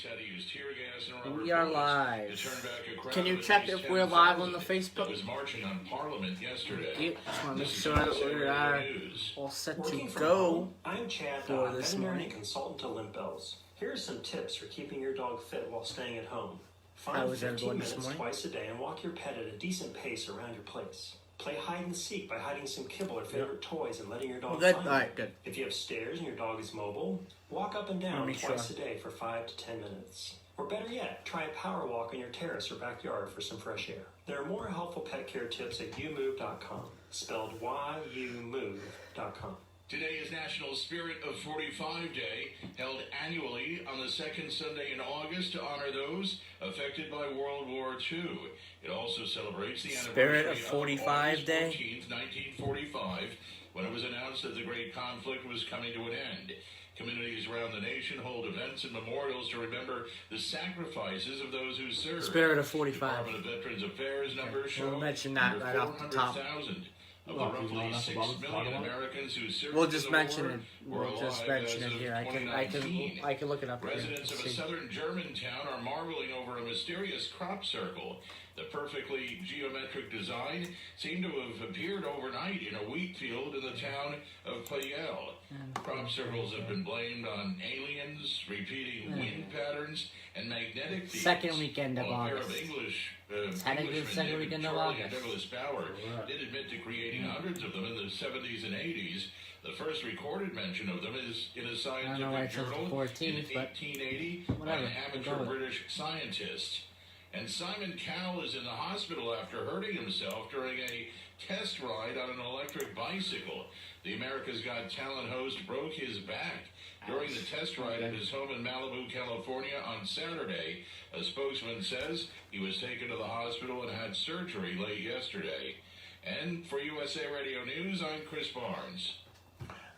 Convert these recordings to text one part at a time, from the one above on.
had to use tear gas and rubber We are bullets live. to turn back a crowd Can you of check at least if we're live on the 10,000 that Facebook? was marching on Parliament yesterday. You just want to make This is sure that USA we Radio are News. all set Working to from go home, I'm Chad, for this veterinary morning. consultant to Limp Bells. Here are some tips for keeping your dog fit while staying at home. How Find was 15 everyone this minutes morning? twice a day and walk your pet at a decent pace around your place. Play hide and seek by hiding some kibble or favorite toys and letting your dog Good. find All them. right, good. If you have stairs and your dog is mobile, walk up and down Make twice sure. a day for 5 to 10 minutes. Or better yet, try a power walk on your terrace or backyard for some fresh air. There are more helpful pet care tips at youmove.com, spelled youmove.com. Today is National Spirit of 45 Day, held annually on the second Sunday in August to honor those affected by World War II. It also celebrates the Spirit anniversary of 45 August Day? 14th, 1945, when it was announced that the great conflict was coming to an end. Communities around the nation hold events and memorials to remember the sacrifices of those who served. Spirit of 45. Department of Veterans Affairs numbers show We'll mention that under right off the top. 400,000 of the roughly 6 million Americans who served We'll in just the mention war it. were We'll just alive mention as it of here. I can look it up here. Residents of a southern German town are marveling over a mysterious crop circle. The perfectly geometric design seemed to have appeared overnight in a wheat field in the town of Payel. Crop circles have been blamed on aliens, repeating wind patterns, and magnetic fields. Second weekend of While a pair August. Englishmen, second David weekend of Charlie and August. Douglas Bauer, did admit to creating hundreds of them in the 70s and 80s. The first recorded mention of them is in a I don't know why scientific it says the journal 14th, in but 1880 by whatever, an we'll go amateur with it. British scientist. And Simon Cowell is in the hospital after hurting himself during a test ride on an electric bicycle. The America's Got Talent host broke his back during the test ride at his home in Malibu, California on Saturday. A spokesman says he was taken to the hospital and had surgery late yesterday. And for USA Radio News, I'm Chris Barnes.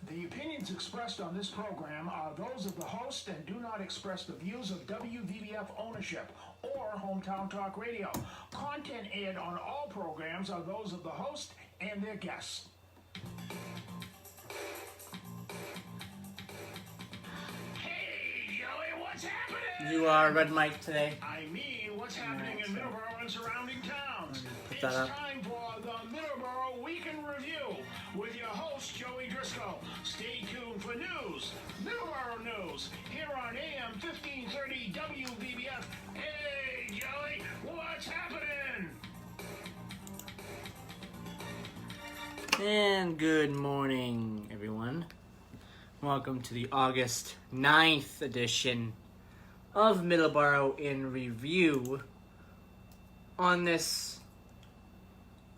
The opinions expressed on this program are those of the host and do not express the views of WVBF ownership or Hometown Talk Radio. Content aired on all programs are those of the host and their guests. Hey, Joey, what's happening? You are Red Mike today. I mean, what's happening in Middleboro and surrounding towns? Put It's that up. time for the Middleboro Week in Review with your host, Joey Driscoll. Stay tuned for news, Middleboro news, here on AM 1530 WVBF. Hey, Joey, what's happening? And good morning, everyone. Welcome to the August 9th edition of Middleboro in Review on this,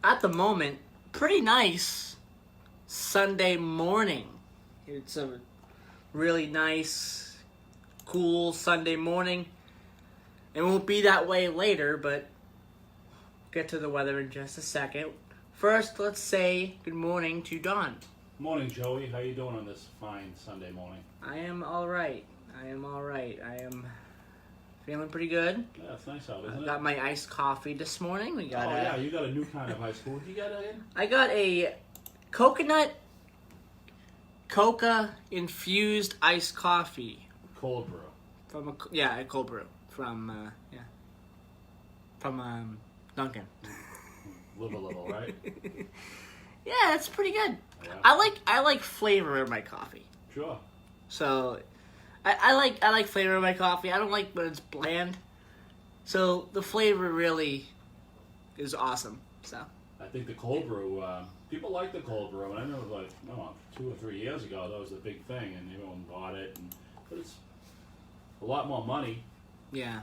at the moment, pretty nice Sunday morning. It's a really nice, cool Sunday morning. It won't be that way later, but we'll get to the weather in just a second. First, let's say good morning to Don. Morning, Joey. How you doing on this fine Sunday morning? I am all right. I am feeling pretty good. Yeah, it's nice out, I isn't it? got my iced coffee this morning. We got Yeah, you got a new kind of ice cream. What you got in? I got a coconut coca infused iced coffee Cold brew. from a cold brew from Dunkin'. Live a little, right? Yeah, it's pretty good. Yeah. I like flavor in my coffee. Sure. So, I like flavor in my coffee. I don't like when it's bland. So the flavor really is awesome. So I think the cold brew, people like the cold brew, and I know like 2 or 3 years ago that was a big thing, and everyone bought it. But it's a lot more money. yeah.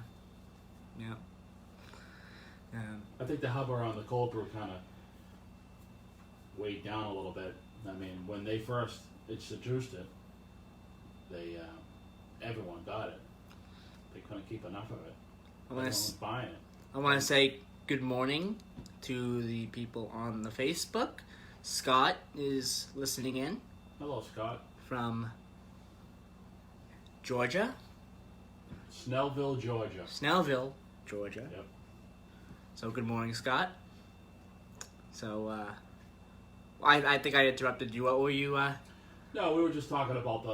I think the hub around the cold brew kind of weighed down a little bit. I mean, when they first introduced it, they everyone got it. They couldn't keep enough of it. Everyone was buying it. I want to say good morning to the people on the Facebook. Scott is listening in Hello, Scott. from Georgia, Snellville, Georgia. Snellville, Georgia. Yep. So good morning, Scott. So I think I interrupted you. What were you? No, we were just talking about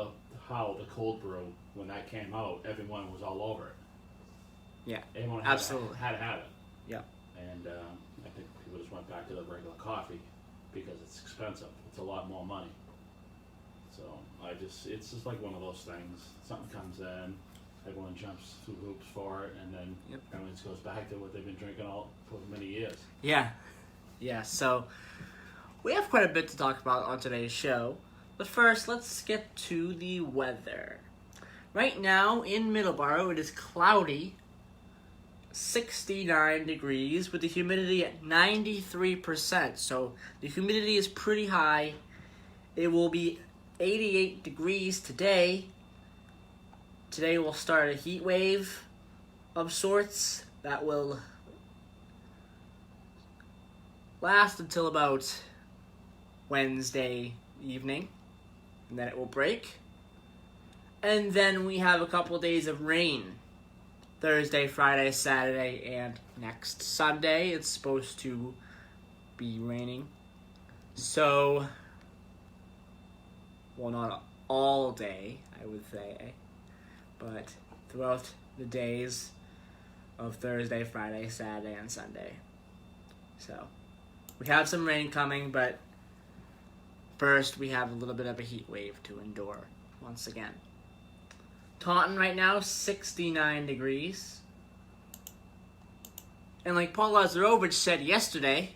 how the cold brew, when that came out, everyone was all over it. Yeah, Everyone absolutely. had to have it. Yeah. And I think people just went back to the regular coffee because it's expensive. It's a lot more money. So it's just like one of those things. Something comes in, everyone jumps through hoops for it, and then everyone just goes back to what they've been drinking all for many years. Yeah. Yeah, so we have quite a bit to talk about on today's show. But first, let's get to the weather. Right now in Middleboro, it is cloudy, 69 degrees, with the humidity at 93%. So the humidity is pretty high. It will be 88 degrees today. Today we'll start a heat wave of sorts that will last until about Wednesday evening, and then it will break. And then we have a couple of days of rain. Thursday, Friday, Saturday, and next Sunday it's supposed to be raining. So, well, not all day, I would say, but throughout the days of Thursday, Friday, Saturday, and Sunday. So, we have some rain coming, but first we have a little bit of a heat wave to endure once again. Taunton right now, 69 degrees. And like Paul Lazarovich said yesterday,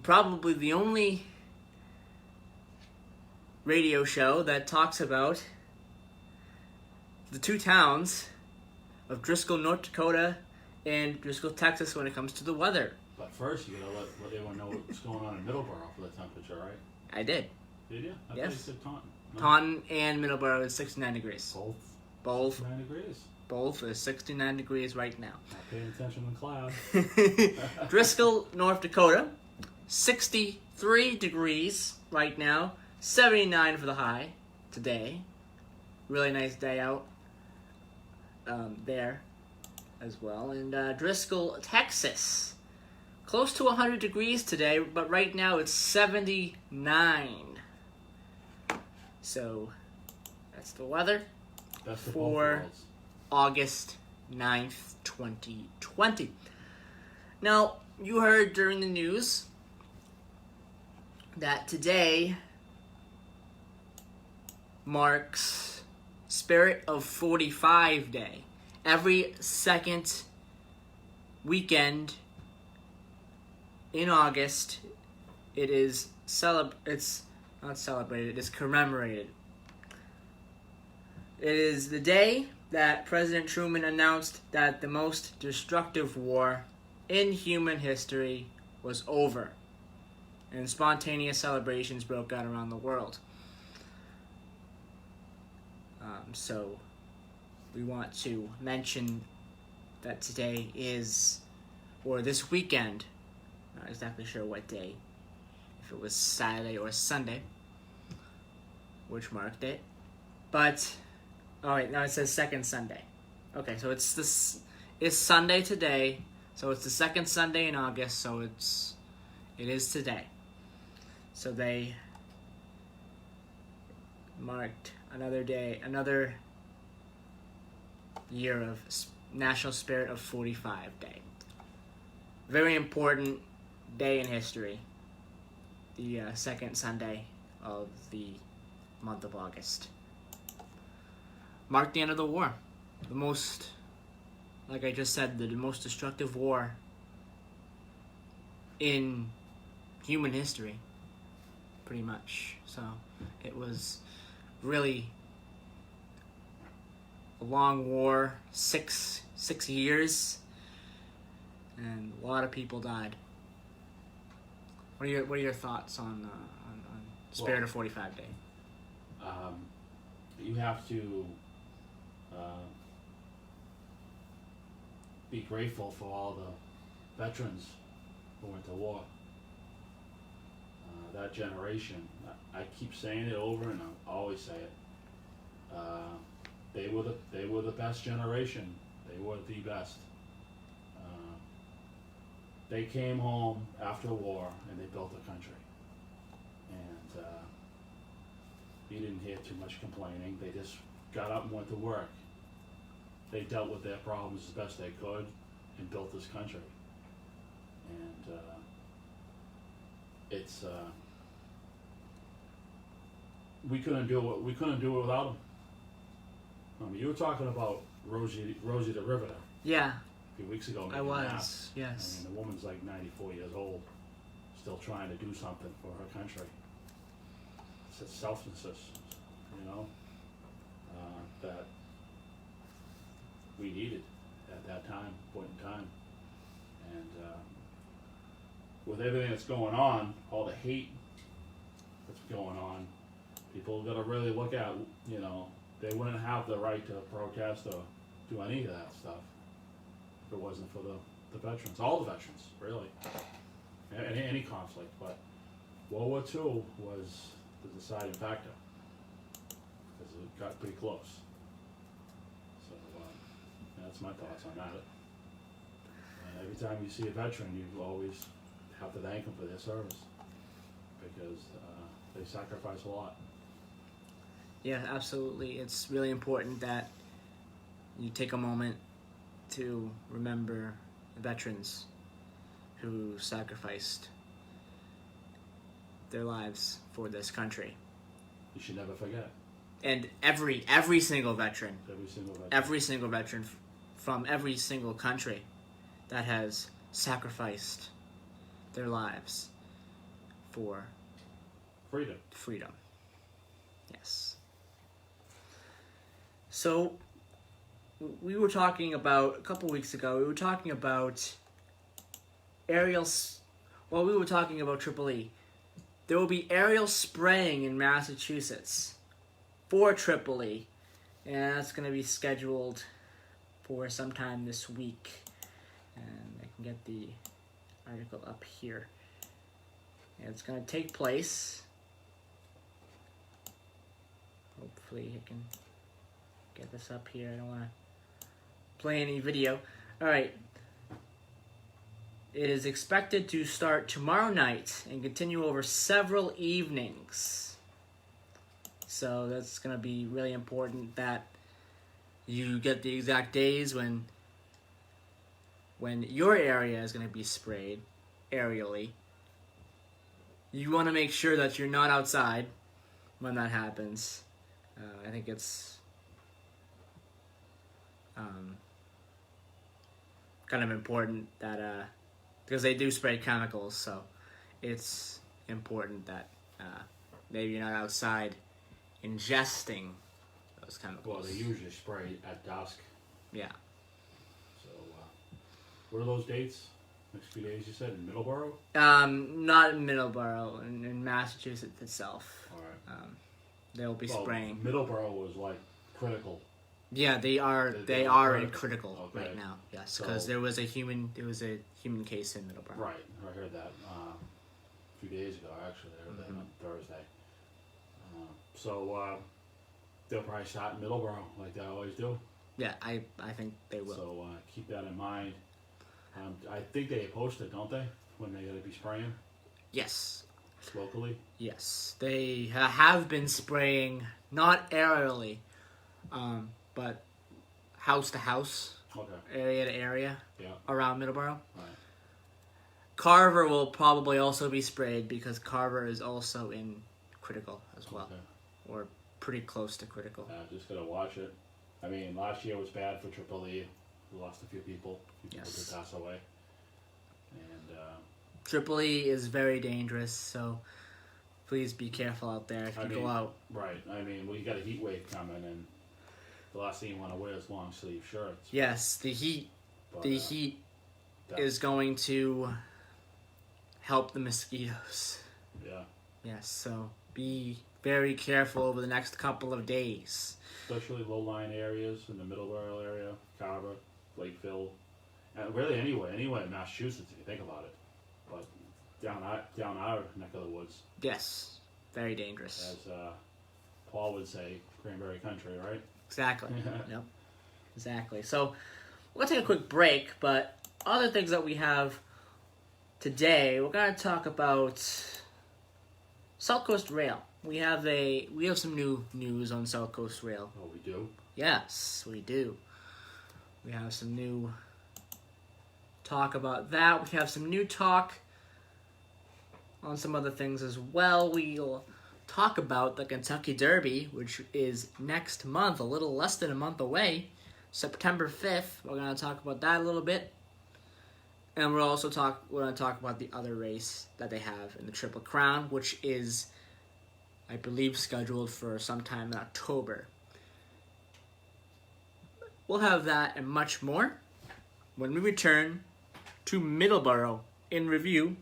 probably the only radio show that talks about the two towns of Driscoll, North Dakota, and Driscoll, Texas when it comes to the weather. But first, you gotta let everyone know what's going on in Middleboro for the temperature, right? I did. Did you? I Yes. thought you said Taunton. No? Taunton and Middleboro is 69 degrees. Both 9 degrees. Both is 69 degrees right now. Not paying attention in class. Driscoll, North Dakota, 63 degrees right now. 79 for the high today. Really nice day out there as well. And Driscoll, Texas, close to 100 degrees today, but right now it's 79. So that's the weather Best of both for worlds. August 9th, 2020. Now, you heard during the news that today marks Spirit of 45 Day. Every second weekend in August, it is it's not celebrated, it is commemorated. It is the day that President Truman announced that the most destructive war in human history was over, and spontaneous celebrations broke out around the world. So we want to mention that today is, or this weekend, not exactly sure what day, if it was Saturday or Sunday, which marked it, but oh wait, no, it says second Sunday. Okay, so it's Sunday today, so it's the second Sunday in August, so it is today. So they marked another day, another year of National Spirit of 45 Day. Very important day in history. The second Sunday of the month of August. Marked the end of the war. The most, like I just said, the most destructive war in human history, pretty much. So it was really a long war, six years, and a lot of people died. What are your thoughts on Spirit of 45 Day? You have to be grateful for all the veterans who went to war. That generation, I keep saying it over and I always say it. They were the best generation. They were the best. They came home after war and they built a country. And You didn't hear too much complaining. They just got up and went to work. They dealt with their problems as best they could and built this country. And it's we couldn't do it. We couldn't do it without them. I mean, you were talking about Rosie the Riveter Yeah, a few weeks ago. I making was. maps. Yes. I mean, the woman's like 94 years old, still trying to do something for her country. It's selflessness, that we needed at that point in time. And with everything that's going on, all the hate that's going on, people got to really look at, they wouldn't have the right to protest or do any of that stuff if it wasn't for the veterans, all the veterans, really. Any conflict, but World War II was the deciding factor because it got pretty close. So that's my thoughts on that. And every time you see a veteran, you always have to thank them for their service because they sacrifice a lot. Yeah, absolutely. It's really important that you take a moment to remember the veterans who sacrificed their lives for this country. You should never forget. And every single veteran, every single veteran from every single country that has sacrificed their lives for freedom. Yes. So, we were talking about, a couple weeks ago, we were talking about we were talking about Triple E. There will be aerial spraying in Massachusetts for Triple E, and that's going to be scheduled for sometime this week. And I can get the article up here. And it's going to take place. Hopefully I can get this up here. I don't want to play any video. Alright. It is expected to start tomorrow night and continue over several evenings. So that's going to be really important that you get the exact days when your area is going to be sprayed aerially. You want to make sure that you're not outside when that happens. I think it's kind of important that because they do spray chemicals, so it's important that maybe you're not outside ingesting those chemicals. Well, they usually spray at dusk. Yeah. So, what are those dates? Next few days, you said, in Middleboro? Not in Middleboro, in Massachusetts itself. All right. They'll be spraying. Middleboro was like critical. Yeah, they are. They are in critical right now. Yes, because So- there was a human case in Middleboro. Right, I heard that a few days ago, actually. I heard that on Thursday. So they'll probably start in Middleboro, like they always do. Yeah, I think they will. So keep that in mind. I think they post it, don't they, when they got to be spraying Yes. locally? Yes, they have been spraying, not aerially, but house to house, Okay, area to area, yeah, around Middleborough. right. Carver will probably also be sprayed because Carver is also in critical as well, Okay. or pretty close to critical. Just got to watch it. I mean, last year was bad for Triple E. We lost a few people. People Yes. did pass away. And Triple E is very dangerous, so please be careful out there if you go out. Right. I mean, you got a heat wave coming, and the last thing you want to wear is long sleeve shirts. Yes, the heat But, that- is going to help the mosquitoes. Yeah. Yes, so be very careful over the next couple of days. Especially low-lying areas in the Middleborough area, Carver, Lakeville, and really anywhere in Massachusetts if you think about it. But down our neck of the woods, Yes, very dangerous. as Paul would say, cranberry country, right? Exactly. Yep. Exactly. So we're gonna take a quick break, but other things that we have today, we're gonna talk about South Coast Rail. we have some new news on South Coast Rail. Oh, we do? Yes, we do. We have some new talk about that. We have some new talk on some other things as well. We'll talk about the Kentucky Derby, which is next month, a little less than a month away, September 5th. We're going to talk about that a little bit. And we're going to talk about the other race that they have in the Triple Crown, which is, I believe, scheduled for sometime in October. We'll have that and much more when we return to Middleboro in review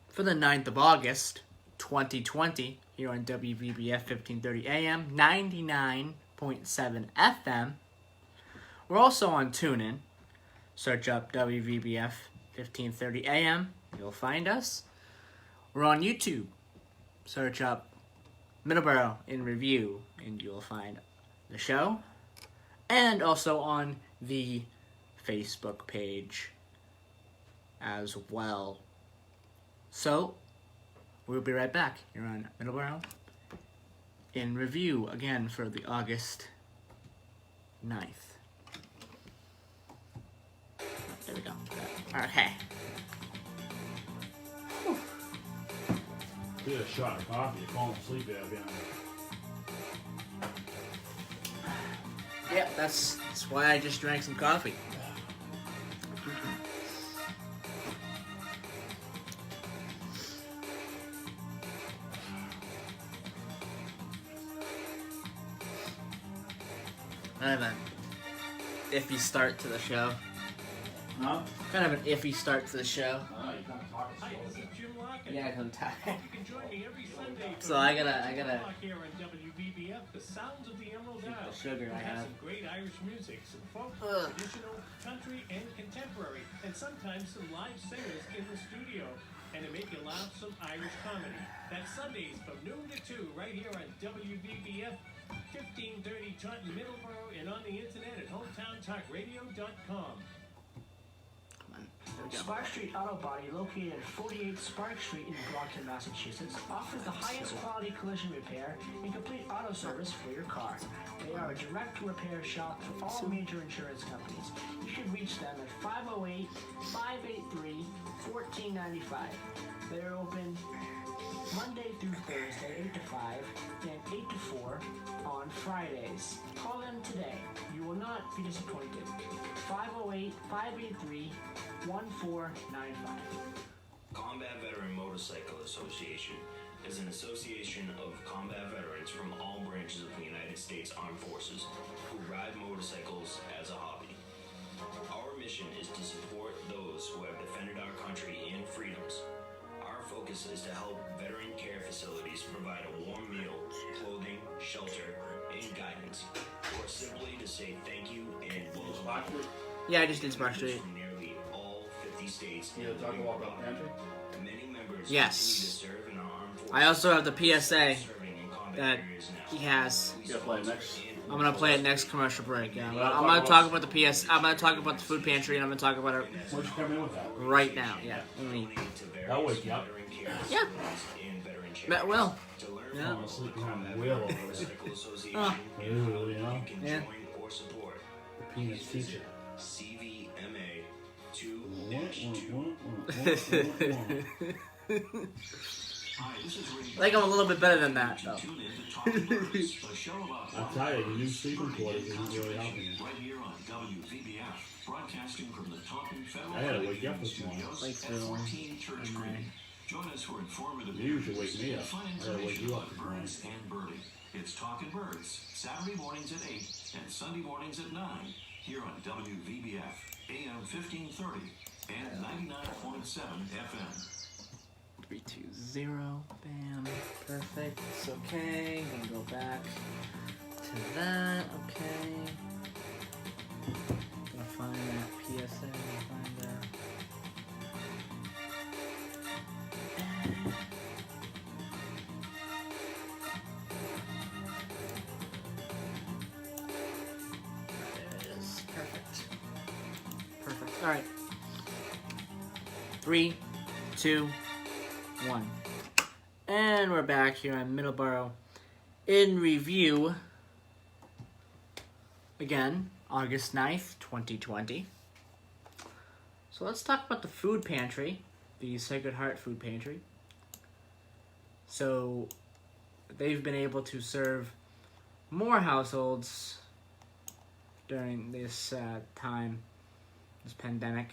for the 9th of August, 2020, here on WVBF 1530 AM, 99.7 FM. We're also on TuneIn. Search up WVBF 1530 AM. You'll find us. We're on YouTube. Search up Middleboro in review, and you'll find the show. And also on the Facebook page as well. So, we'll be right back here on Middleboro in review again for the August 9th. There we go. Okay. Get a shot of coffee. You're falling asleep there, behind. Yeah, that's why I just drank some coffee. Kind of an iffy start to the show. Huh? Kind of an iffy start to the show. Oh, you kind of talking Hi, this is Jim Lockett. Yeah, I'm tired. You can join me every Sunday. So I gotta here on WVBF, the sounds of the Emerald keep Isle. the sugar I We have have. some great Irish music, some folk, Ugh. traditional, country, and contemporary, and sometimes some live singers in the studio. And to make you laugh, some Irish comedy. That's Sundays from noon to 2, right here on WVBF 1530 Taunton, Middleboro, and on the internet at hometowntalkradio.com. There we go. Spark Street Auto Body, located at 48 Spark Street in Brockton, Massachusetts, offers the highest quality collision repair and complete auto service for your car. They are a direct repair shop for all major insurance companies. You should reach them at 508-583-1495. They're open Monday through Thursday, 8 to 5, and 8 to 4 on Fridays. Call them today. You will not be disappointed. 508-583-1495. Combat Veteran Motorcycle Association is an association of combat veterans from all branches of the United States Armed Forces who ride motorcycles as a hobby. Our mission is to support those who have defended our country and freedoms. Our focus is to help veteran care facilities provide a warm meal, clothing, shelter, and guidance, or simply to say thank you and welcome. Yeah, I just did Spark Street. From nearly all 50 states. You talk about that pantry? Many members Yes. continue to serve in our armed forces. I also have the PSA Serving in combat that areas now. he has. You gotta play next. I'm gonna play it next commercial break. Yeah, I'm gonna talk about the PS. I'm gonna talk about the food pantry, and I'm gonna talk about it Why'd you come in with that? right now. Yeah, let me. That'll wake you up. Yeah. That will. Yeah. I'm asleep behind the wheel over there. Oh. Ew, you know? Yeah. The penis teacher. CVMA I think I'm a little bit better than that, though. I'll tell you, the new sleeping quarters isn't really helping you. Right here on WVBF, broadcasting from the Taunton Federal I had to wake you up this morning. Thanks for F14 Church Green. Join us for informative You usually wake me up. fun I gotta wake information you up about this morning. birds and birding. It's Talkin' Birds, Saturday mornings at 8 and Sunday mornings at 9, here on WVBF, AM 1530 and 99.7 FM. 320. Bam. Perfect. It's okay. I'm gonna go back to that. Okay. Gonna find that PSA. Find that. There it is. Perfect. Perfect. All right. 3, 2, 1. And we're back here on Middleboro in review. Again, August 9th, 2020. So let's talk about the food pantry, the Sacred Heart Food Pantry. So they've been able to serve more households during this time, this pandemic.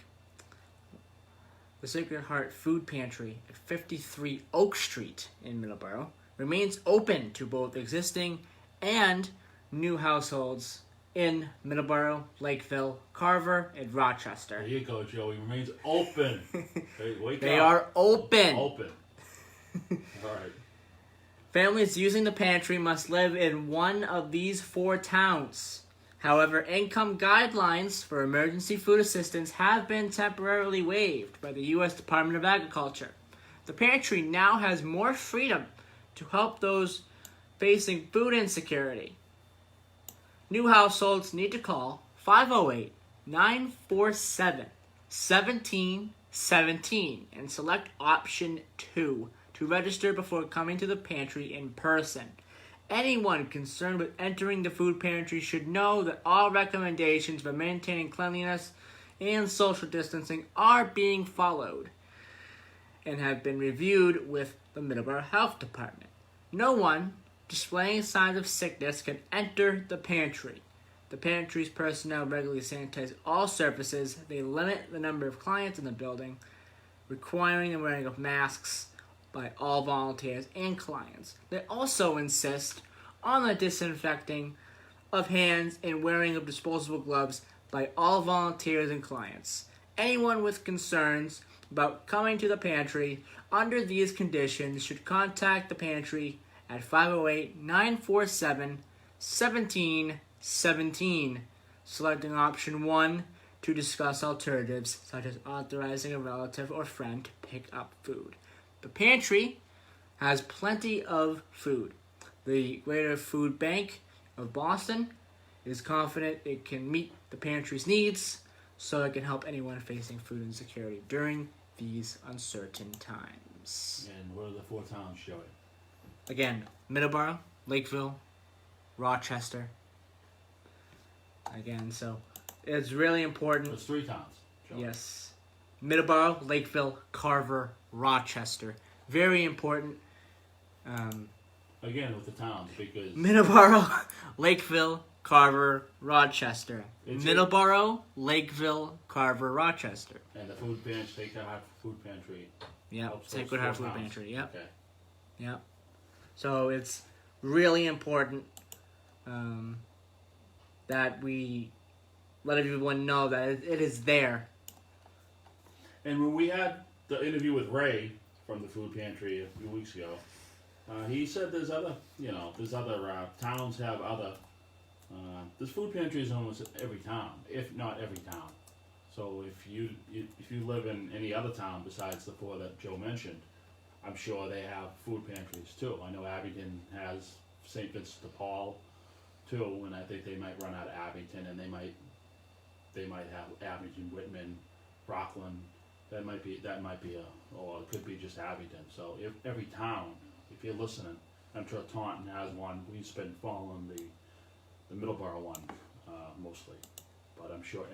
The Sacred Heart Food Pantry at 53 Oak Street in Middleboro remains open to both existing and new households in Middleboro, Lakeville, Carver, and Rochester. There you go, Joey. Remains open. Hey, wake They up. are open. Open. All right. Families using the pantry must live in one of these 4 towns. However, income guidelines for emergency food assistance have been temporarily waived by the U.S. Department of Agriculture. The pantry now has more freedom to help those facing food insecurity. New households need to call 508-947-1717 and select option 2 to register before coming to the pantry in person. Anyone concerned with entering the food pantry should know that all recommendations for maintaining cleanliness and social distancing are being followed and have been reviewed with the Middleboro Health Department. No one displaying signs of sickness can enter the pantry. The pantry's personnel regularly sanitize all surfaces. They limit the number of clients in the building, requiring the wearing of masks by all volunteers and clients. They also insist on the disinfecting of hands and wearing of disposable gloves by all volunteers and clients. Anyone with concerns about coming to the pantry under these conditions should contact the pantry at 508-947-1717, selecting option 1 to discuss alternatives such as authorizing a relative or friend to pick up food. The pantry has plenty of food. The Greater Food Bank of Boston is confident it can meet the pantry's needs so it can help anyone facing food insecurity during these uncertain times. And what are the 4 towns, Joey? Again, Middleboro, Lakeville, Rochester. Again, so it's really important. It's 3 towns, Joey. Yes. Middleboro, Lakeville, Carver, Rochester. Very important. Again, with the towns, because Middleboro, Lakeville, Carver, Rochester. It's Middleboro, Lakeville, Carver, Rochester. and the food pantry, Sacred Heart Food Pantry. Yep, helps those Sacred Heart 4 Food towns. Pantry. Yep, Okay. yep. So it's really important that we let everyone know that it is there. And when we had the interview with Ray from the food pantry a few weeks ago, he said there's other towns have other. This food pantry is almost every town, if not every town. So if you live in any other town besides the 4 that Joe mentioned, I'm sure they have food pantries too. I know Abington has St. Vincent de Paul too, and I think they might run out of Abington, and they might have Abington, Whitman, Rockland. That might be or it could be just Abington. So if every town, if you're listening, I'm sure Taunton has one. We've been following the Middleboro one mostly, but I'm sure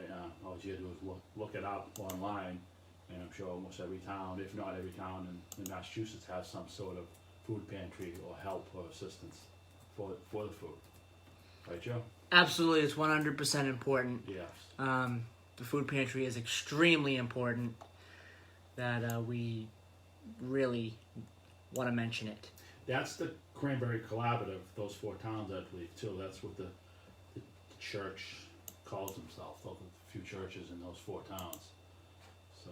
all you do is look it up online, and I'm sure almost every town, if not every town in Massachusetts, has some sort of food pantry or help or assistance for the food. Right, Joe? Absolutely, it's 100% important. Yes. The food pantry is extremely important. That we really want to mention it. That's the Cranberry Collaborative, those 4 towns, I believe, too. That's what the church calls themselves, a few churches in those 4 towns. So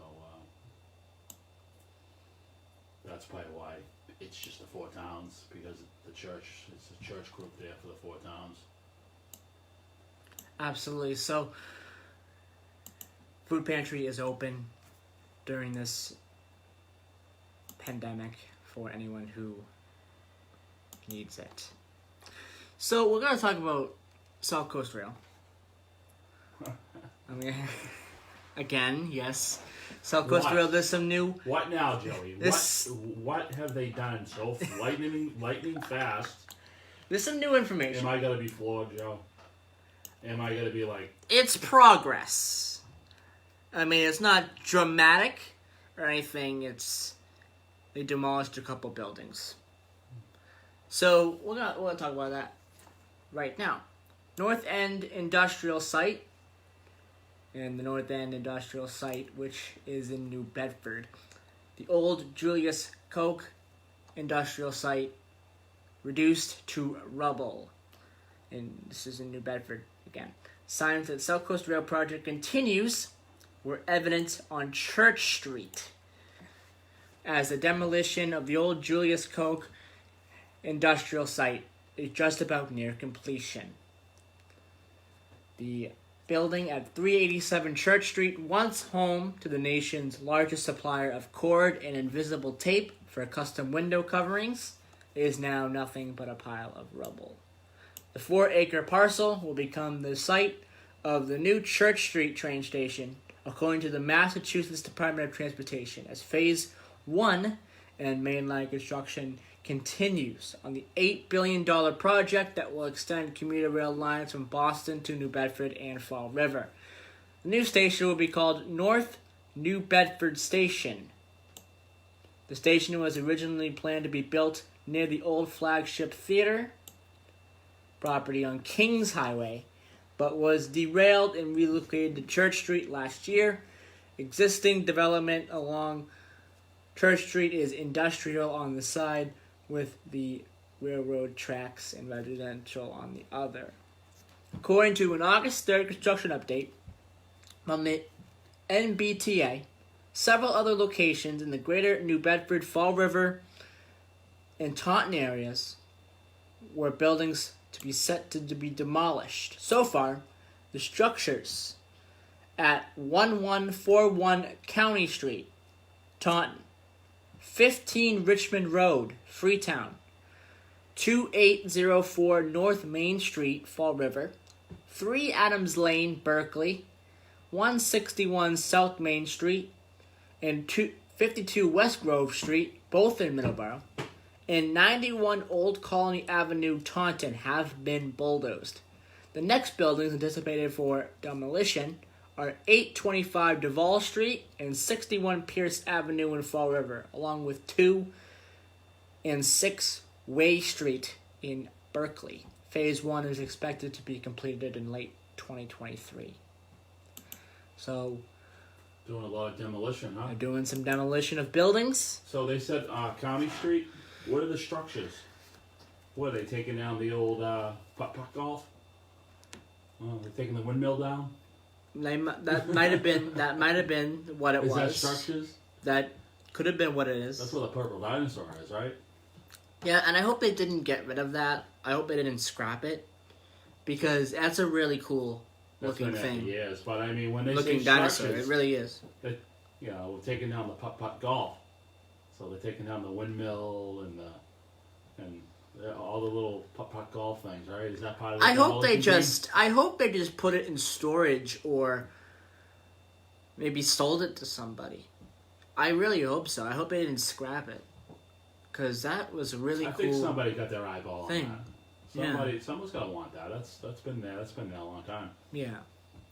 that's probably why it's just the 4 towns, because it's a church group there for the 4 towns. Absolutely. So, food pantry is open during this pandemic for anyone who needs it. So we're going to talk about South Coast Rail. again. Yes, South Coast What? Rail. There's some new. What now, Joey? This- What have they done so lightning fast? There's some new information. Am I gonna be floored, Joe? Am I gonna be like, It's progress. I mean, it's not dramatic or anything. They demolished a couple buildings. So we're gonna talk about that right now. North End Industrial Site, and the North End Industrial Site, which is in New Bedford. The old Julius Koch Industrial Site reduced to rubble. And this is in New Bedford again. Signs that South Coast Rail project continues were evident on Church Street as the demolition of the old Julius Koch industrial site is just about near completion. The building at 387 Church Street, once home to the nation's largest supplier of cord and invisible tape for custom window coverings, is now nothing but a pile of rubble. The 4-acre parcel will become the site of the new Church Street train station, according to the Massachusetts Department of Transportation, as Phase 1 and mainline construction continues on the $8 billion project that will extend commuter rail lines from Boston to New Bedford and Fall River. The new station will be called North New Bedford Station. The station was originally planned to be built near the old Flagship Theater property on Kings Highway, but was derailed and relocated to Church Street last year. Existing development along Church Street is industrial on the side, with the railroad tracks and residential on the other. According to an August 3rd construction update from the NBTA, several other locations in the greater New Bedford, Fall River, and Taunton areas were buildings to be set to be demolished. So far, the structures at 1141 County Street, Taunton, 15 Richmond Road, Freetown, 2804 North Main Street, Fall River, 3 Adams Lane, Berkeley, 161 South Main Street, and 52 West Grove Street, both in Middleboro, and 91 Old Colony Avenue, Taunton, have been bulldozed. The next buildings anticipated for demolition are 825 Duval Street and 61 Pierce Avenue in Fall River, along with 2 and 6 Way Street in Berkeley. Phase 1 is expected to be completed in late 2023. So, doing a lot of demolition, huh? they're doing some demolition of buildings. So they said County Street. What are the structures? What are they taking down the old putt golf? Oh, they're taking the windmill down. That might have been what it was. Is that structures? That could have been what it is. That's what the purple dinosaur is, right? Yeah, and I hope they didn't get rid of that. I hope they didn't scrap it, because that's a really cool looking thing. Yes, but I mean when they Looking say dinosaur, structures, it really is. we're taking down the putt golf. So they're taking down the windmill and all the little putt golf things, right? Is that part of the I hope they demolition just put it in storage or maybe sold it to somebody. I really hope so. I hope they didn't scrap it, because that was a really cool. I think somebody got their eyeball thing. on that. Someone's gonna want that. That's been there. That's been there a long time. Yeah,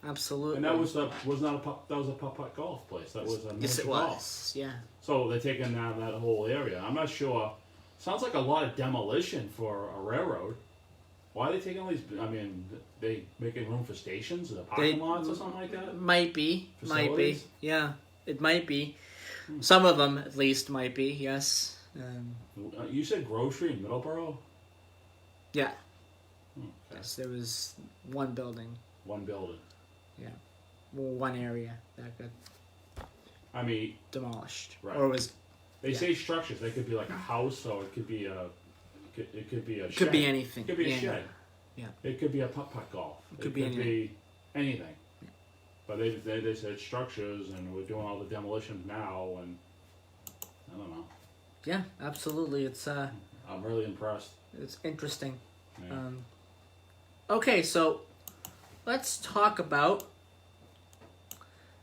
absolutely. And that was not a putt. That was a putt golf place. That was a yes, it golf. was. Yeah. So they're taking down that whole area. I'm not sure. Sounds like a lot of demolition for a railroad. Why are they taking all these? I mean, they making room for stations or parking lots or something like that? Might be. Facilities? Yeah, it might be. Some of them, at least, might be. Yes. You said grocery in Middleboro? Yeah. Okay. Yes, there was one building. One building. Yeah. Well, one area that got demolished. Right. Or was. They say structures. They could be like a house, or it could be a. It could be a. It shed. could be anything. It could be a shed. Yeah. It could be a putt golf. It could be anything. Anything. Yeah. But they said structures, and we're doing all the demolition now, and I don't know. Yeah, absolutely. It's I'm really impressed. It's interesting. Yeah. Okay, so let's talk about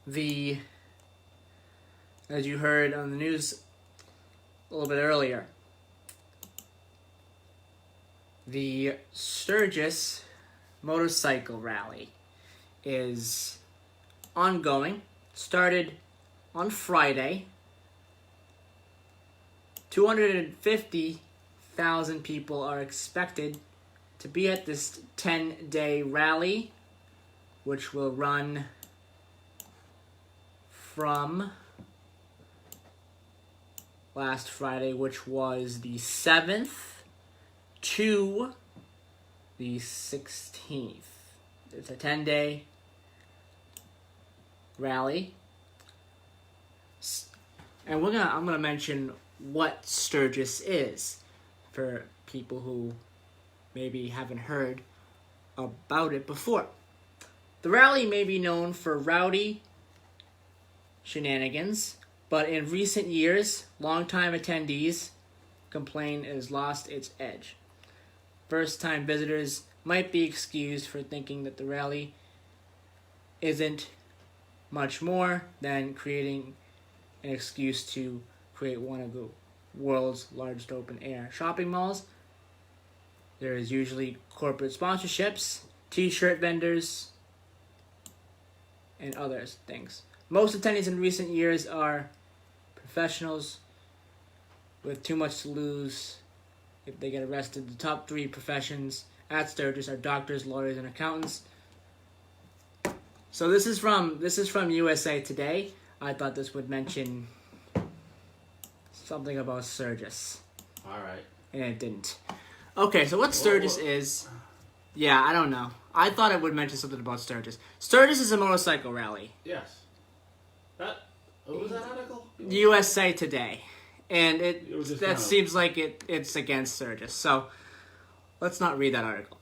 as you heard on the news a little bit earlier, the Sturgis motorcycle rally is ongoing. Started on Friday. 250,000 people are expected to be at this 10-day rally, which will run from last Friday, which was the 7th, to the 16th. It's a 10-day rally. And I'm gonna mention what Sturgis is for people who maybe haven't heard about it before. The rally may be known for rowdy shenanigans, but in recent years, longtime attendees complain it has lost its edge. First-time visitors might be excused for thinking that the rally isn't much more than creating an excuse to create one of the world's largest open-air shopping malls. There is usually corporate sponsorships, t-shirt vendors, and other things. Most attendees in recent years are professionals with too much to lose if they get arrested. The top 3 professions at Sturgis are doctors, lawyers, and accountants. So this is from USA Today. I thought this would mention something about Sturgis. All right. And it didn't. Okay, so what Sturgis is... Yeah, I don't know. I thought it would mention something about Sturgis. Sturgis is a motorcycle rally. Yes. What was that article? USA Today. And kinda... seems like it's against Sturgis. So, let's not read that article.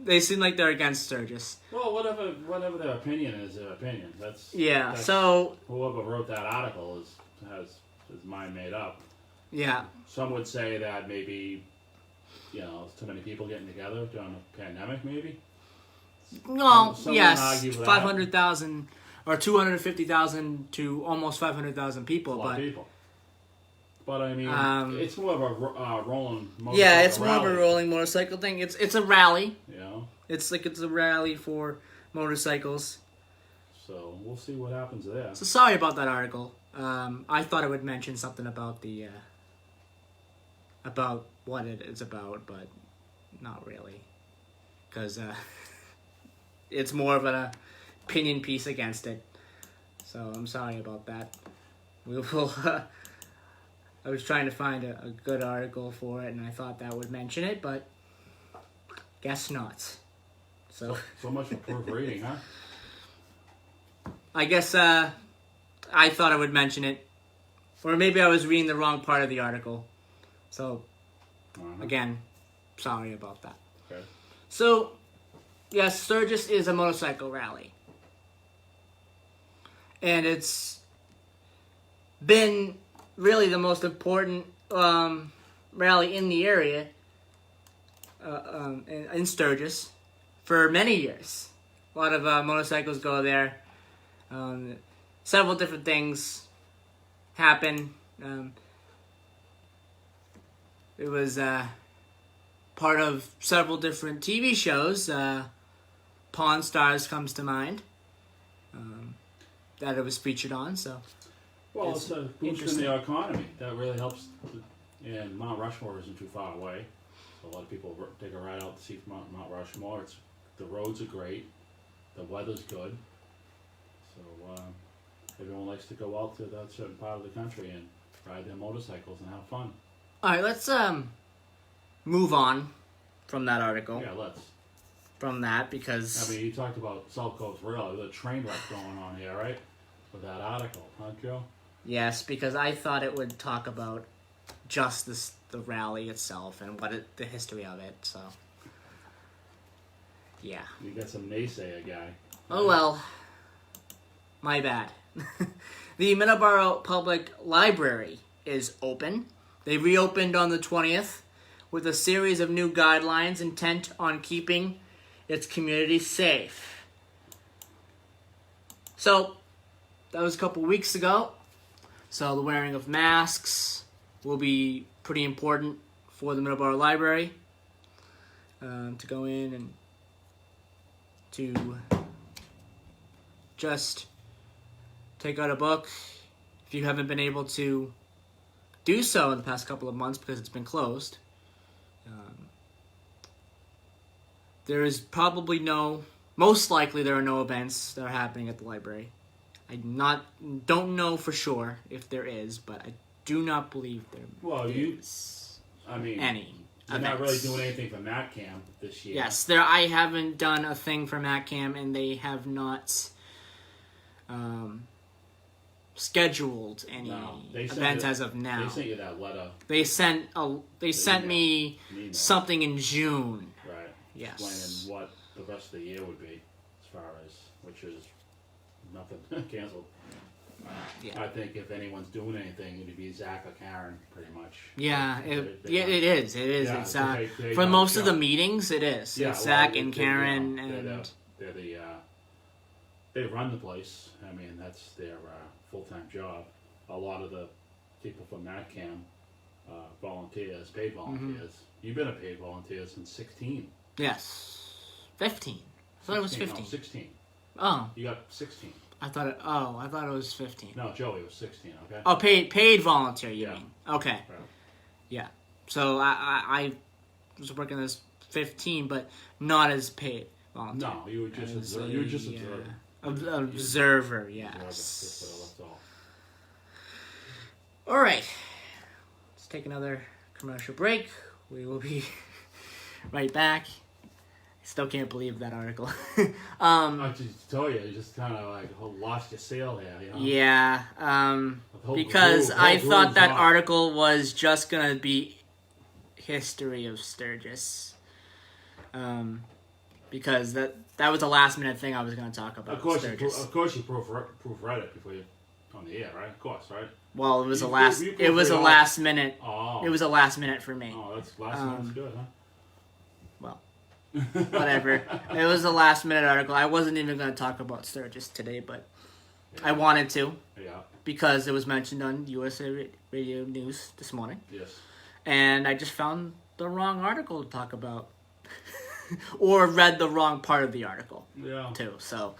They seem like they're against Sturgis. Well, whatever their opinion is, their opinion. That's so... Whoever wrote that article has his mind made up. Yeah. Some would say that maybe, it's too many people getting together during a pandemic, maybe. Well, yes, 500,000 or 250,000 to almost 500,000 people. That's a lot of people. But I mean, it's more of a rolling motorcycle. Yeah, it's more of a rolling motorcycle thing. It's a rally. Yeah. It's a rally for motorcycles. So we'll see what happens there. So sorry about that article. I thought it would mention something about the about what it is about, but not really, because it's more of an opinion piece against it. So I'm sorry about that. We will. I was trying to find a good article for it, and I thought that would mention it, but guess not. So much for proof reading, huh? I guess I thought I would mention it, or maybe I was reading the wrong part of the article. So again, sorry about that. Okay. So yes, Sturgis is a motorcycle rally, and it's been really the most important rally in the area, in Sturgis, for many years. A lot of motorcycles go there. Several different things happen. It was part of several different TV shows. Pawn Stars comes to mind, that it was featured on. So. Well, it's a boost in the economy. That really helps. And Mount Rushmore isn't too far away. So a lot of people take a ride out to see Mount Rushmore. The roads are great. The weather's good. So everyone likes to go out to that certain part of the country and ride their motorcycles and have fun. All right, let's move on from that article. Yeah, let's. From that, because... I mean, you talked about South Coast Rail. There's a train wreck going on here, right? With that article, huh, Joe? Yes, because I thought it would talk about just the rally itself and the history of it, so... Yeah. You got some naysayer guy. Oh, well. My bad. The Middleboro Public Library is open. They reopened on the 20th with a series of new guidelines intent on keeping its community safe. So, that was a couple weeks ago. So, the wearing of masks will be pretty important for the Middleboro Library. To go in and to just take out a book. If you haven't been able to do so in the past couple of months because it's been closed, there is probably most likely there are no events that are happening at the library. I don't know for sure if there is, but I do not believe there is any. You're not really doing anything for MatCam this year. Yes, I haven't done a thing for MatCam, and they have not scheduled any events as of now. They sent you that letter. They sent me something in June. Right. Yes. Explaining what the rest of the year would be, as far as, which is nothing canceled. Yeah. I think if anyone's doing anything, it'd be Zach or Karen, pretty much. Yeah, it is. Yeah, It's they for don't most of show. the meetings, it is. Yeah, It's Zach well, and Karen and they run the place. I mean, that's their full-time job. A lot of the people from MatCam, volunteers, paid volunteers. You've been a paid volunteer since 16. Yes, 15. I thought it was 15. No, 16. Oh, You got 16. I thought it was 15. No, Joey was 16. Okay. Oh, paid volunteer. You Yeah. mean? Okay. Right. Yeah. So I was working as 15, but not as paid volunteer. No, you were just observer. You were just observer. Observer, yes. That's what I thought. All right. Let's take another commercial break. We will be right back. I still can't believe that article. I just tell you just kind of like lost your sail here. You know? Yeah. whole Because groove- I whole thought groove's that off. article was just gonna be history of Sturgis. Because that was a last minute thing I was gonna talk about. Of course, Sturgis. you proofread it before you on the air, right? Of course, right? Well, it was You- a last. you It was a proofread all- last minute. Oh, It was a last minute for me. Oh, that's last minute's good, huh? Well, whatever. It was a last minute article. I wasn't even going to talk about Sturgis today, but I wanted to Yeah. because it was mentioned on USA Radio News this morning, Yes. and I just found the wrong article to talk about, or read the wrong part of the article Yeah. too. So,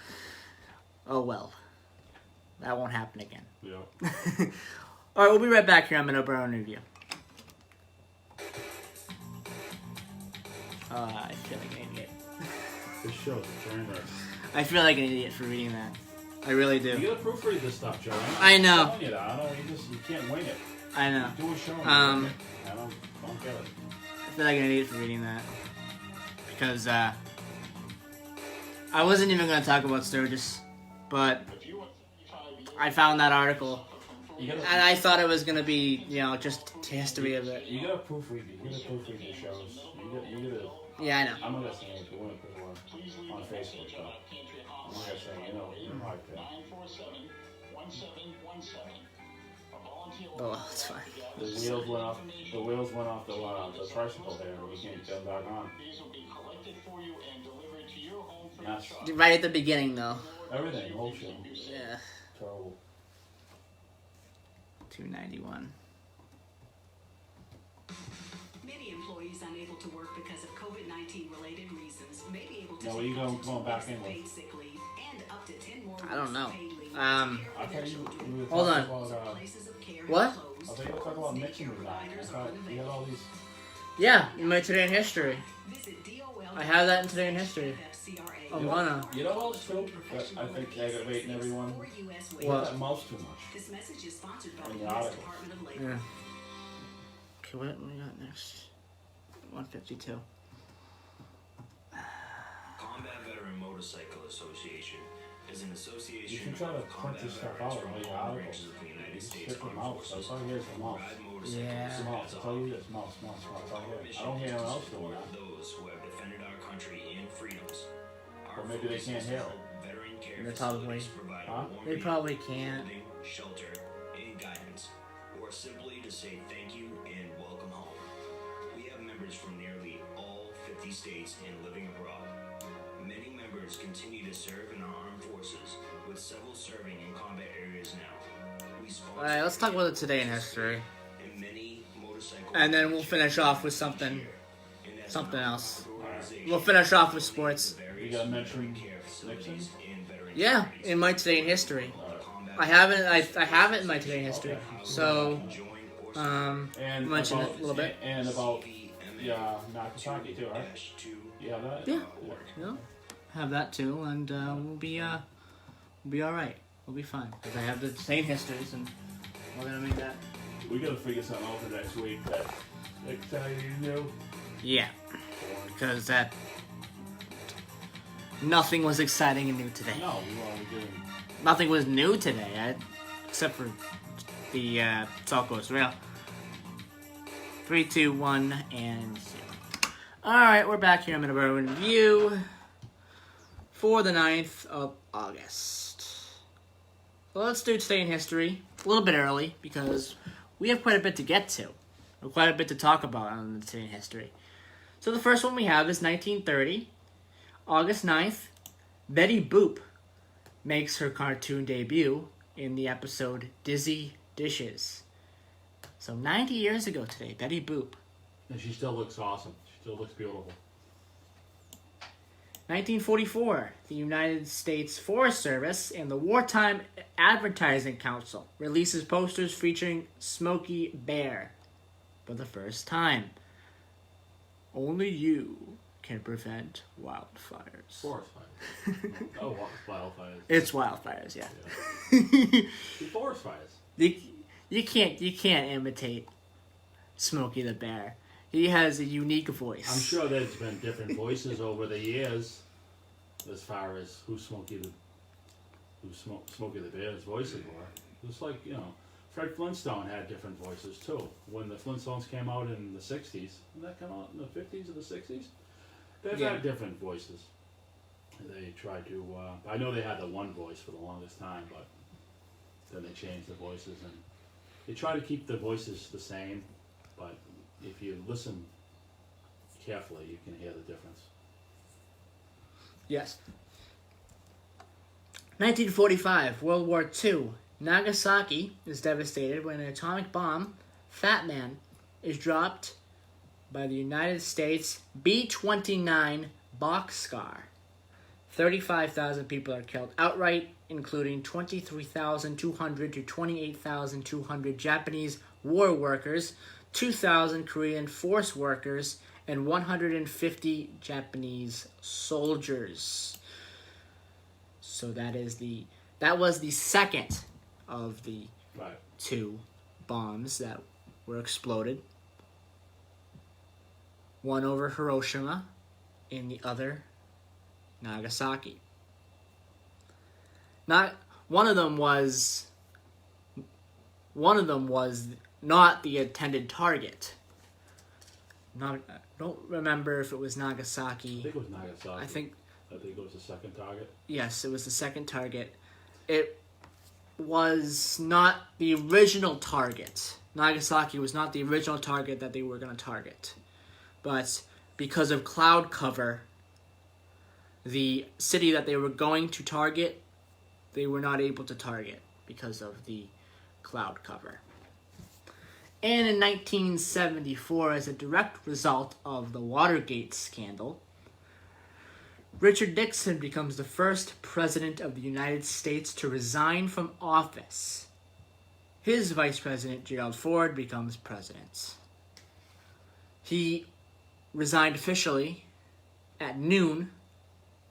oh well, that won't happen again. Yeah. All right, we'll be right back here on Middleboro Review. I feel like an idiot. This show's a train wreck. I feel like an idiot for reading that. I really You do. gotta proofread this stuff, Joe. I know. I'm telling you that. I know. You can't wing it. I know. Do a show. Um, I don't get it. I feel like an idiot for reading that. Because, I wasn't even going to talk about Sturgis, but I found that article, and I thought it was going to be, just history of it. You gotta proofread it. You gotta proofread your shows. You gotta. Yeah, I know. I'm not gonna say anything on Facebook stuff. I'm not gonna say, you might. Oh, well, it's fine. The wheels went off. The wheels went off the tricycle there. We can't get them back on. Yes. Right at the beginning, though. Everything, whole show. Yeah. Terrible. 291. Many employees unable to work because of COVID-19 related reasons may be able to Now, what are take you up to going 2 back weeks in of with? paid sick leave and up to 10 more I don't weeks know. of paid leave to Um, care for I their thought you children. were Hold talking on. about, Places of care What? have closed. I thought you were talking about mixing Daycare with that. I providers are thought you had all these. Yeah, in my Today in History. Visit DOL. I have that in Today in History. FCRA. I'm gonna. You know what, too? That I think aggravating everyone. Or US You What? got that mouse too much. This message is sponsored by In the the US article. Department of Labor. Yeah. Okay, what we got next? 152. Combat Veteran Motorcycle Association is an You association should try to of print combat this stuff veterans out from and make all articles. branches of the United States Stick the Armed mouse. Forces That's all here's the who mouse. ride motorcycles Yeah. It's a mouse. as a I'll tell you hobby. this. Mouse. That's all Our here. I mission don't hear is anyone to else doing support that. those who have defended our country and freedoms. Our Or maybe they focus can't is to hear help veteran care They probably- facilities provide Huh? warm They meals, probably can't. clothing, shelter, and guidance, or simply to say thank you and welcome home. We have members from nearly all 50 states and living abroad. Many members continue to serve in our armed forces with several serving in combat areas now. We sponsor Alright, let's talk about it today in history. and many motorcycle And then we'll finish off with something else. We'll finish off with sports. You got to mention Nixon? Yeah, in my today in history. I have it in my today in history. So, And mention about, it a little bit. And about Nagasaki too, right? Yeah, that. Yeah. Yeah, have that too, and we'll be all right. We'll be fine because I have the same histories, and we're gonna make that. We got to figure something out for next week. That exciting new. Yeah, because that nothing was exciting and new today. No, we were only doing. Nothing was new today, except for the South Coast Rail. 3, 2, 1, and 0. Alright, we're back here in Middleboro in Review for the 9th of August. Well, let's do today in history a little bit early because we have quite a bit to get to. Quite a bit to talk about on the today in history. So the first one we have is 1930, August 9th, Betty Boop makes her cartoon debut in the episode Dizzy Dishes. So 90 years ago today, Betty Boop. And she still looks awesome. She still looks beautiful. 1944, the United States Forest Service and the Wartime Advertising Council releases posters featuring Smokey Bear for the first time. Only you can prevent wildfires. Forest fires. Oh, wildfires. It's wildfires, yeah. Forest fires. You can't imitate Smokey the Bear. He has a unique voice. I'm sure there's been different voices over the years as far as who Smokey the Bear's voices were. Just like, Fred Flintstone had different voices too. When the Flintstones came out in the 60s, didn't that come out in the 50s or the 60s? They've had different voices. They tried to, I know they had the one voice for the longest time, but then they changed the voices and they try to keep the voices the same, but if you listen carefully, you can hear the difference. Yes. 1945, World War II. Nagasaki is devastated when an atomic bomb, Fat Man, is dropped by the United States B-29 Bockscar. 35,000 people are killed outright, including 23,200 to 28,200 Japanese war workers, 2,000 Korean force workers, and 150 Japanese soldiers. So that was the second of the two bombs that were exploded. One over Hiroshima and the other Nagasaki. One of them was not the intended target. I don't remember if it was Nagasaki. I think it was Nagasaki. I think it was the second target. Yes, it was the second target. It was not the original target. Nagasaki was not the original target that they were going to target. But because of cloud cover, the city that they were going to target, they were not able to target because of the cloud cover. And in 1974, as a direct result of the Watergate scandal, Richard Nixon becomes the first president of the United States to resign from office. His vice president, Gerald Ford, becomes president. He resigned officially at noon,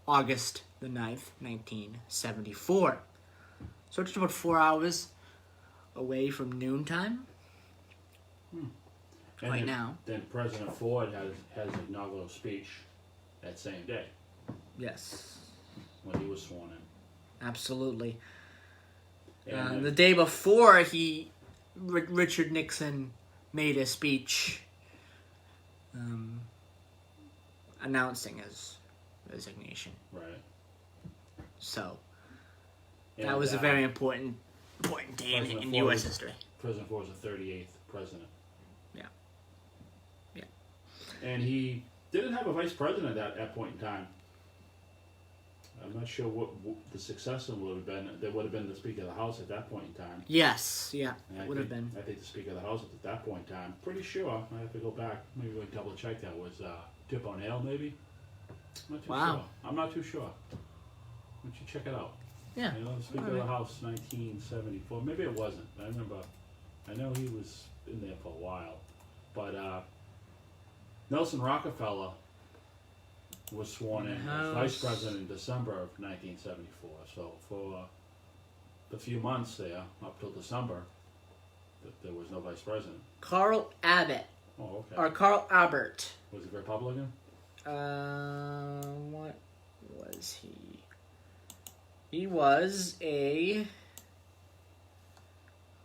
August the 9th, 1974. So just about 4 hours away from noontime. Right now. Then President Ford has an inaugural speech that same day. Yes. When he was sworn in. Absolutely. And the day before, Richard Nixon made a speech announcing his resignation. Right. So, that was a very important day in U.S. history. President Ford was the 38th president. Yeah. Yeah. And he didn't have a vice president at that point in time. I'm not sure what the successor would have been. There would have been the Speaker of the House at that point in time. Yes, yeah, And would have been. I think the Speaker of the House at that point in time, pretty sure, I have to go back, maybe we can double check that, was Tip O'Neill, maybe? I'm not too sure. I'm not too sure. Why don't you check it out? Yeah. You know, the Speaker of the House, 1974. Maybe it wasn't. I know he was in there for a while. But Nelson Rockefeller was sworn in as vice president in December of 1974. So for the few months there, up till December, there was no vice president. Carl Abbott. Oh, okay. Or Carl Albert. Was he Republican? What was he? He was a...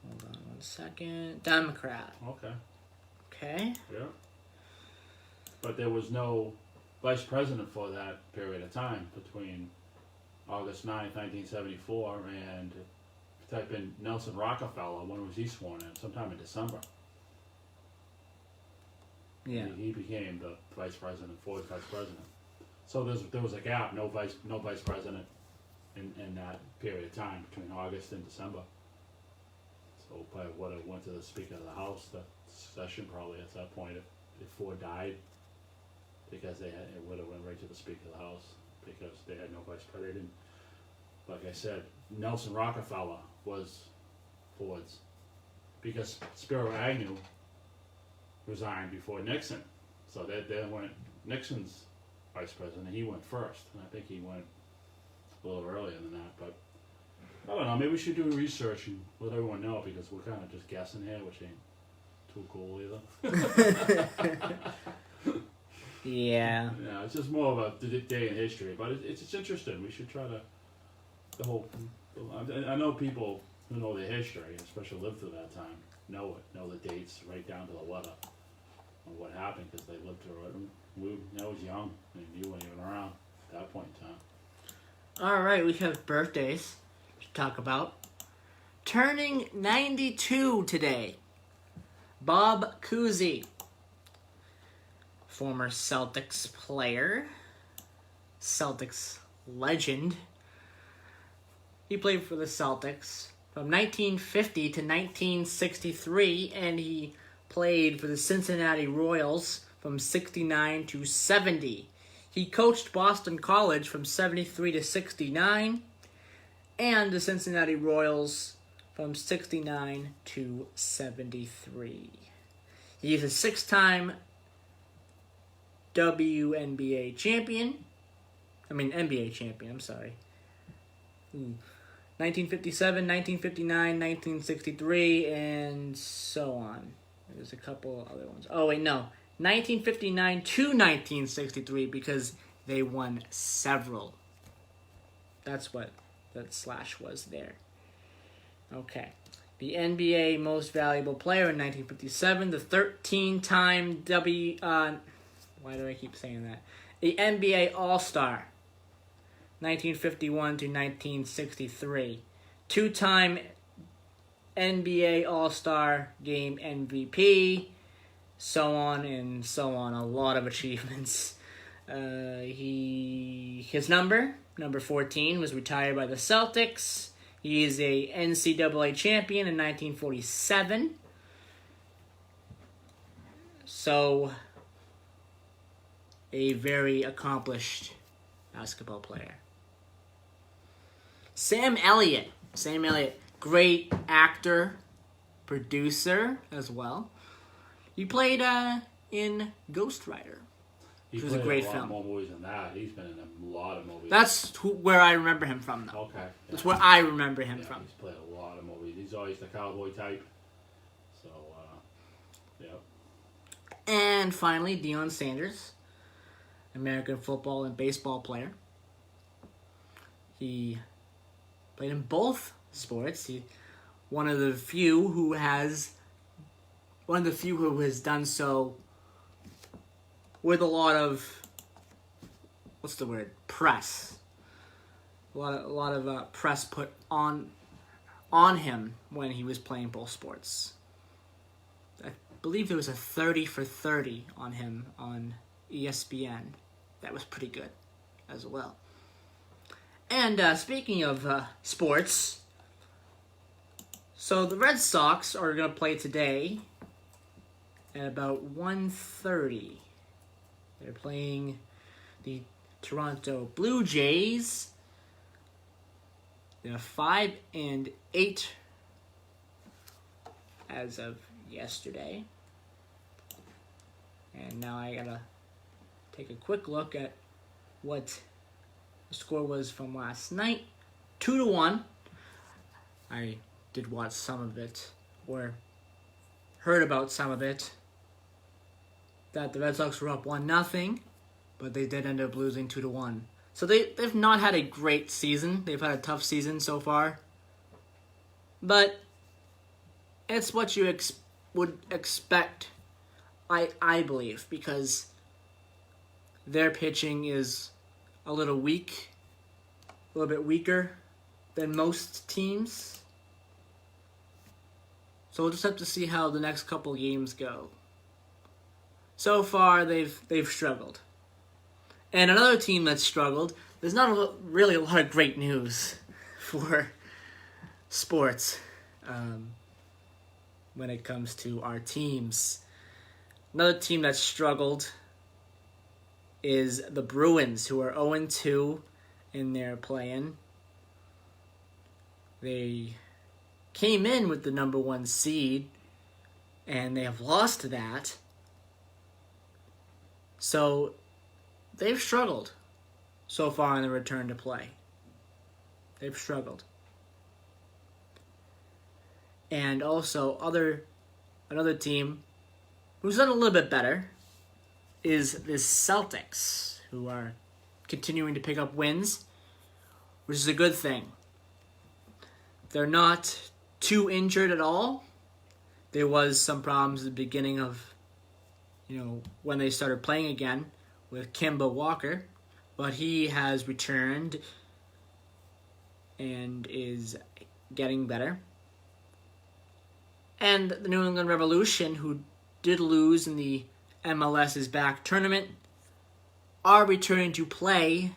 Hold on 1 second. Democrat. Okay. Okay. Yeah. But there was no vice president for that period of time between August 9th, 1974 and type in Nelson Rockefeller. When was he sworn in? Sometime in December. Yeah. He became the vice president, fourth vice president. So there was a gap, no vice president in that period of time between August and December. So by what it went to the Speaker of the House, the succession probably at that point, if Ford died, because it would have went right to the Speaker of the House because they had no vice president. Like I said, Nelson Rockefeller was Ford's because Spiro Agnew resigned before Nixon, so they went Nixon's vice president. He went first, and I think he went a little earlier than that. But I don't know. Maybe we should do research and let everyone know because we're kind of just guessing here, which ain't too cool either. Yeah. Yeah, it's just more of a day in history, but it's interesting. We should try to I know people who know the history, especially lived through that time, know the dates right down to the letter of what happened because they lived through it. I was young, and you weren't even around at that point in time. All right, we have birthdays to talk about. Turning 92 today, Bob Cousy, former Celtics player, Celtics legend. He played for the Celtics from 1950 to 1963, and he played for the Cincinnati Royals from 69 to 70. He coached Boston College from 73 to 69, and the Cincinnati Royals from 69 to 73. He is a six-time NBA champion, I'm sorry. 1957, 1959, 1963, and so on. There's a couple other ones. Oh, wait, no. 1959 to 1963 because they won several. That's what that slash was there. Okay. The NBA Most Valuable Player in 1957, the 13-time why do I keep saying that? The NBA All-Star, 1951 to 1963. Two-time NBA All-Star Game MVP, so on and so on. A lot of achievements. His number 14, was retired by the Celtics. He is a NCAA champion in 1947. So, a very accomplished basketball player. Sam Elliott, great actor, producer as well. He played in Ghost Rider, which was a great film. He played a lot more movies than that. He's been in a lot of movies. That's where I remember him from, though. Okay. Yeah. That's where I remember him from. He's played a lot of movies. He's always the cowboy type. So, yeah. And finally, Deion Sanders, American football and baseball player. He played in both sports. He's one of the few who has done so with a lot of press. A lot of press put on him when he was playing both sports. I believe there was a 30 for 30 on him on ESPN. That was pretty good as well. And speaking of sports, so the Red Sox are going to play today at about 1:30. They're playing the Toronto Blue Jays. They're 5-8 as of yesterday. And now I gotta take a quick look at what the score was from last night. 2-1. I did watch some of it, or heard about some of it, that the Red Sox were up 1-0, but they did end up losing 2-1. So they've not had a great season. They've had a tough season so far. But it's what you would expect, I believe, because their pitching is a little weak, a little bit weaker than most teams. So we'll just have to see how the next couple games go. So far, they've struggled. And another team that's struggled, there's not really a lot of great news for sports when it comes to our teams. Another team that struggled is the Bruins, who are 0-2 in their play-in. They came in with the number 1 seed, and they have lost that. So they've struggled so far in the return to play. They've struggled. And also, another team who's done a little bit better is the Celtics, who are continuing to pick up wins, which is a good thing. They're not too injured at all. There was some problems at the beginning of, when they started playing again with Kemba Walker, but he has returned and is getting better. And the New England Revolution, who did lose in the MLS is Back tournament, are returning to play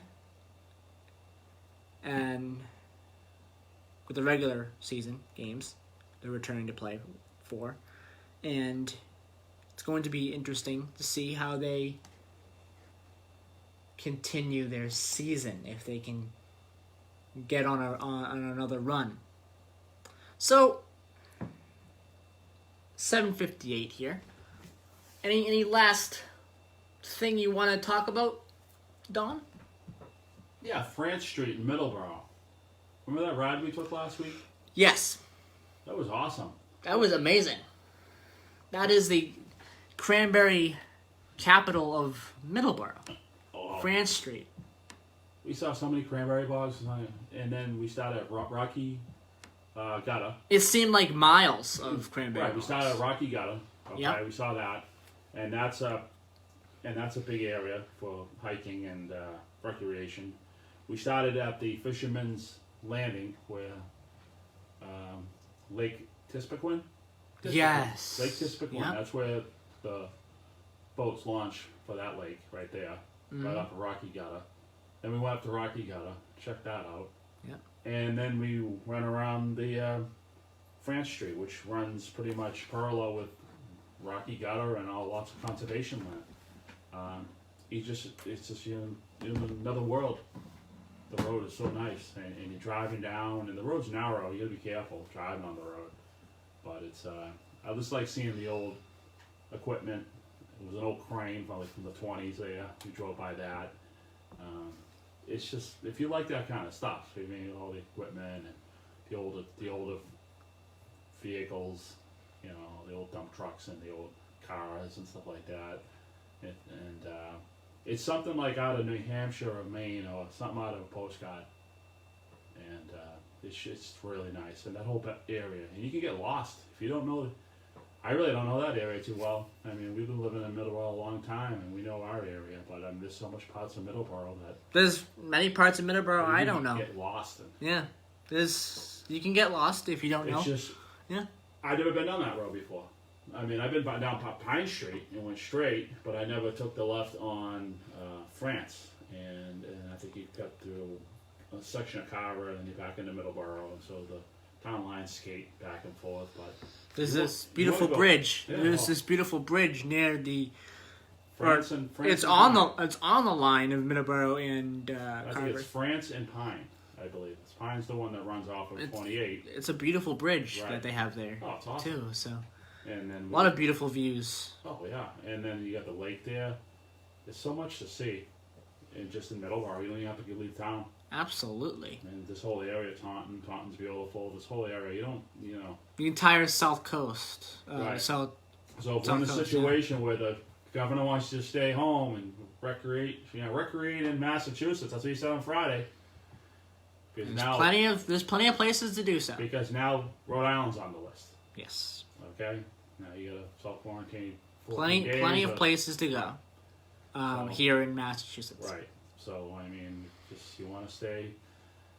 and with the regular season games they're returning to play for. And it's going to be interesting to see how they continue their season, if they can get on another run. So 7:58 here. Any last thing you want to talk about, Don? Yeah, France Street in Middleboro. Remember that ride we took last week? Yes. That was awesome. That was amazing. That is the cranberry capital of Middleboro. Oh, France Street. We saw so many cranberry bogs, and then we started at Rocky Gutter. It seemed like miles of cranberry Right, we started at Rocky Gutter. Okay, Yep. we saw that, and that's a big area for hiking and recreation. We started at the Fisherman's Landing, where Lake Tispiquin. Yes. Lake Tispiquin. Yep. That's where the boats launch for that lake, right there, right off of Rocky Gutter. Then we went up to Rocky Gutter, checked that out. Yep. And then we went around the France Street, which runs pretty much parallel with Rocky Gutter and lots of conservation land. It's just in another world. The road is so nice, and you're driving down, and the road's narrow. You gotta be careful driving on the road. But I just like seeing the old equipment. It was an old crane, probably from the 20s there. We drove by that. It's just, if you like that kind of stuff, I mean, all the equipment and the older vehicles, the old dump trucks and the old cars and stuff like that. And it's something like out of New Hampshire or Maine or something out of a postcard. And it's really nice. And that whole area. And you can get lost if you don't know. I really don't know that area too well. I mean, we've been living in Middleborough a long time, and we know our area. But there's so much parts of Middleborough that There's many parts of Middleborough I don't know. Get lost in. Yeah. You can get lost if you don't know. It's just, Yeah. I've never been down that road before. I mean, I've been down Pine Street and went straight, but I never took the left on France. And I think you cut through a section of Carver, and then you're back into Middleboro, and so the town lines skate back and forth. But There's you this want- beautiful you wanna go- bridge. Yeah, There's well, this beautiful bridge near the. France or and France it's and on Pine. it's on the line of Middleboro and I think Carver. it's France and Pine. I believe Pine's the one that runs off of 28, It's a beautiful bridge Right. that they have there Oh, it's awesome. too. So and then a lot of beautiful views. Oh yeah, and then you got the lake there. There's so much to see, and just in Middleborough, you don't even have to leave town. Absolutely. And this whole area, Taunton's beautiful. This whole area, you know. The entire South Coast. Right. South. So if we're in a South Coast, situation where the governor wants you to stay home and recreate in Massachusetts, that's what he said on Friday. Because There's plenty of places to do so. Because now Rhode Island's on the list. Yes. Okay. Now you got to self-quarantine. 14 Plenty days, of places to go. So- Here in Massachusetts. Right. So I mean, just you want to stay.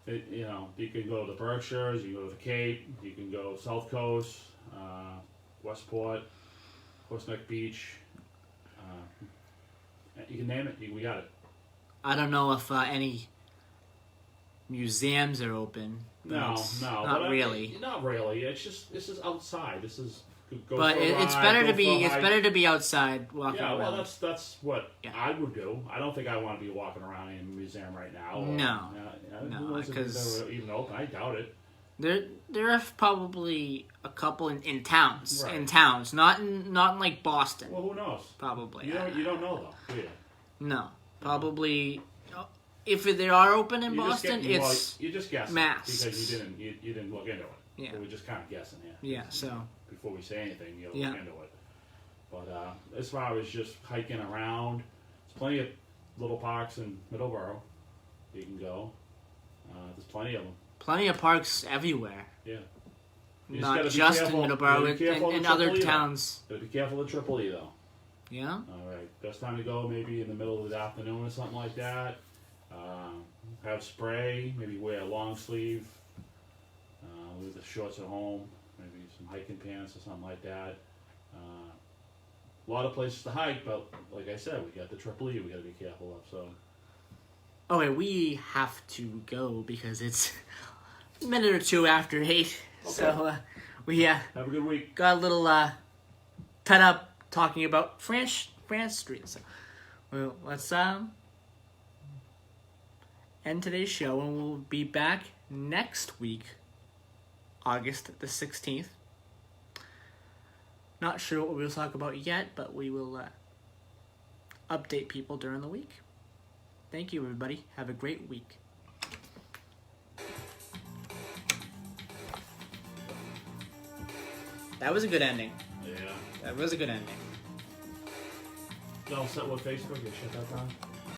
You know, you can go to the Berkshires, you can go to the Cape, you can go South Coast, Westport, Horseneck Beach. You can name it. We got it. I don't know if any museums are open. No, not really. Not really. It's just this is outside. This is. Go But for a it's ride, better go to for be a hike. better to be outside walking Yeah, around. well, that's what Yeah. I would do. I don't think I want to be walking around in a museum right now. Or, No. who No, knows if because- they're even open. I doubt it. There are probably a couple in towns. Right. In towns, not in like Boston. Well, who knows? Probably. You don't know though, do you? No, probably. If they are open in You just Boston, get- well, it's you're just guessing masks. because you didn't look into it. Yeah. So we're just kind of guessing here. yeah. So Before we say anything, you Yeah. look into it. But as far as just hiking around, there's plenty of little parks in Middleborough. You can go. There's plenty of them. plenty of parks everywhere. Yeah. You just Not gotta be just in careful- Middleborough, gotta be careful in of other Tripoli, though. towns. Gotta be careful of Tripoli though. Yeah. All right, best time to go maybe in the middle of the afternoon or something like that. Have spray, maybe wear a long sleeve. Leave the shorts at home, maybe some hiking pants or something like that. A lot of places to hike, but like I said, we got the Tripoli we got to be careful of. So Okay, we have to go because it's a minute or two after 8. So we have a good week. got a little tied up talking about France Street. So well, let's end today's show, and we'll be back next week, August the 16th. Not sure what we'll talk about yet, but we will update people during the week. Thank you, everybody. Have a great week. That was a good ending. Yeah. That was a good ending. You all set with Facebook? You shut that down?